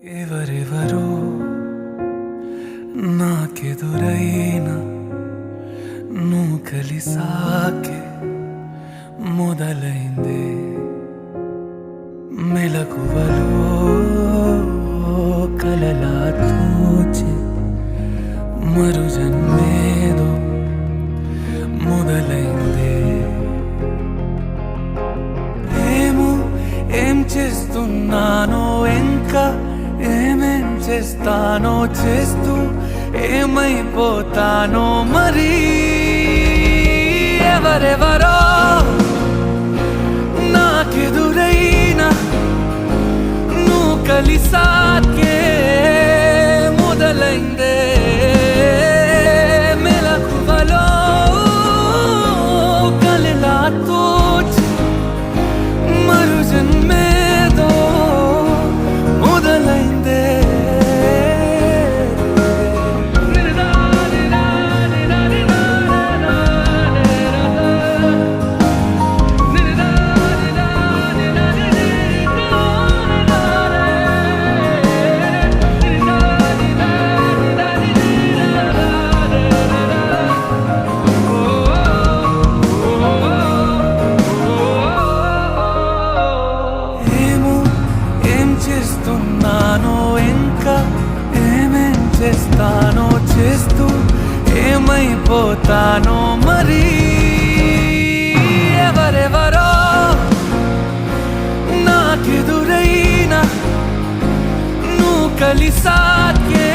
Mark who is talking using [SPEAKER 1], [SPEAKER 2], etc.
[SPEAKER 1] ఎవరెవరో నాకెదురైనా నువ్వు కలిసాకే మొదలైందే మెలకువలో కలలా తోచి మరు జన్మేదో మొదలైందే ఏం చేస్తున్నానో ఇంకా ఏమేం చేస్తానో చేస్తూ ఏమైపోతానో మరి ఎవరెవరో నాకెదురైనా నువ్వు కలిసాకే మొదలైందే మెలకువలో కలలా తోచి మరు జన్మేదో మొదలైందే చేస్తున్నానో ఇంకా ఏమేం చేస్తానో చేస్తూ ఏమైపోతానో మరి ఎవరెవరో నాకెదురైనా నువ్వు కలిసాకే